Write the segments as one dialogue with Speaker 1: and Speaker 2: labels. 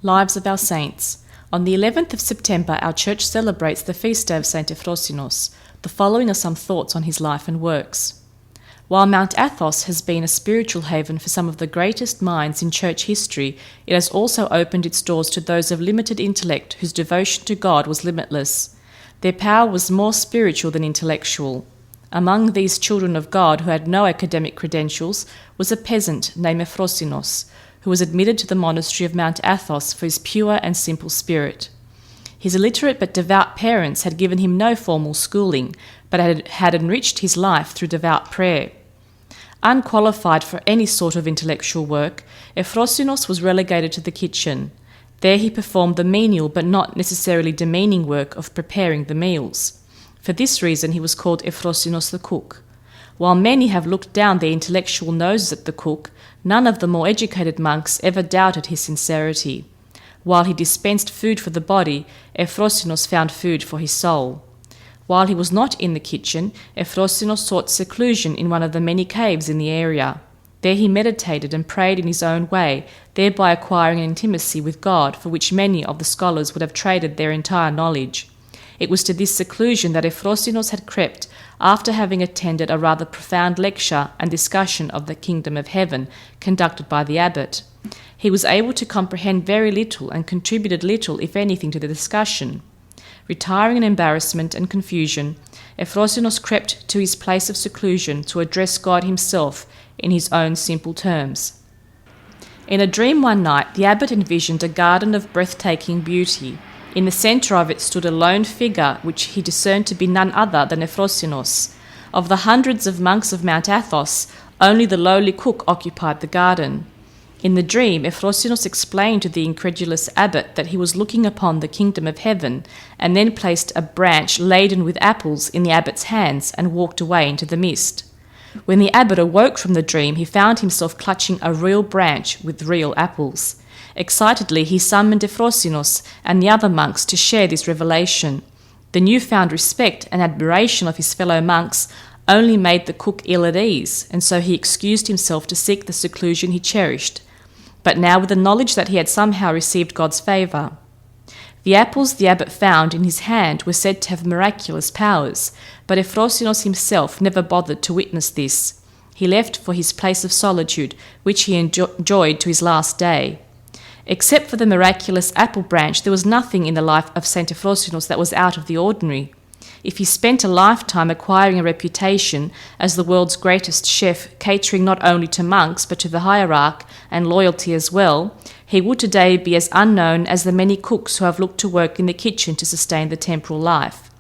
Speaker 1: Lives of our Saints. On the 11th of September, our Church celebrates the feast day of Saint Euphrosynos. The following are some thoughts on his life and works. While Mount Athos has been a spiritual haven for some of the greatest minds in Church history, it has also opened its doors to those of limited intellect whose devotion to God was limitless. Their power was more spiritual than intellectual. Among these children of God who had no academic credentials was a peasant named Euphrosynos, who was admitted to the monastery of Mount Athos for his pure and simple spirit. His illiterate but devout parents had given him no formal schooling, but had enriched his life through devout prayer. Unqualified for any sort of intellectual work, Euphrosynos was relegated to the kitchen. There he performed the menial but not necessarily demeaning work of preparing the meals. For this reason he was called Euphrosynos the cook. While many have looked down their intellectual noses at the cook, none of the more educated monks ever doubted his sincerity. While he dispensed food for the body, Euphrosynos found food for his soul. While he was not in the kitchen, Euphrosynos sought seclusion in one of the many caves in the area. There he meditated and prayed in his own way, thereby acquiring an intimacy with God for which many of the scholars would have traded their entire knowledge. It was to this seclusion that Euphrosynos had crept after having attended a rather profound lecture and discussion of the kingdom of heaven conducted by the abbot. He was able to comprehend very little and contributed little, if anything, to the discussion. Retiring in embarrassment and confusion, Euphrosynos crept to his place of seclusion to address God himself in his own simple terms. In a dream one night, the abbot envisioned a garden of breathtaking beauty. In the centre of it stood a lone figure which he discerned to be none other than Euphrosynos. Of the hundreds of monks of Mount Athos, only the lowly cook occupied the garden. In the dream, Euphrosynos explained to the incredulous abbot that he was looking upon the kingdom of heaven, and then placed a branch laden with apples in the abbot's hands and walked away into the mist. When the abbot awoke from the dream, he found himself clutching a real branch with real apples. Excitedly, he summoned Euphrosynos and the other monks to share this revelation. The newfound respect and admiration of his fellow monks only made the cook ill at ease, and so he excused himself to seek the seclusion he cherished, but now with the knowledge that he had somehow received God's favour. The apples the abbot found in his hand were said to have miraculous powers, but Euphrosynos himself never bothered to witness this. He left for his place of solitude, which he enjoyed to his last day. Except for the miraculous apple branch, there was nothing in the life of Saint Euphrosynos that was out of the ordinary. If he spent a lifetime acquiring a reputation as the world's greatest chef, catering not only to monks but to the hierarch and loyalty as well, he would today be as unknown as the many cooks who have looked to work in the kitchen to sustain the temporal life.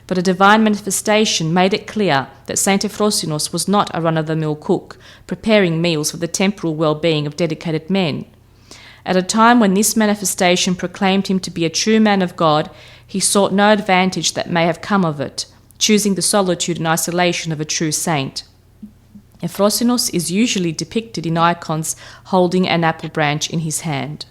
Speaker 1: But a divine manifestation made it clear that Saint Euphrosynos was not a run-of-the-mill cook, preparing meals for the temporal well-being of dedicated men. At a time when this manifestation proclaimed him to be a true man of God, he sought no advantage that may have come of it, choosing the solitude and isolation of a true saint. Euphrosynos is usually depicted in icons holding an apple branch in his hand.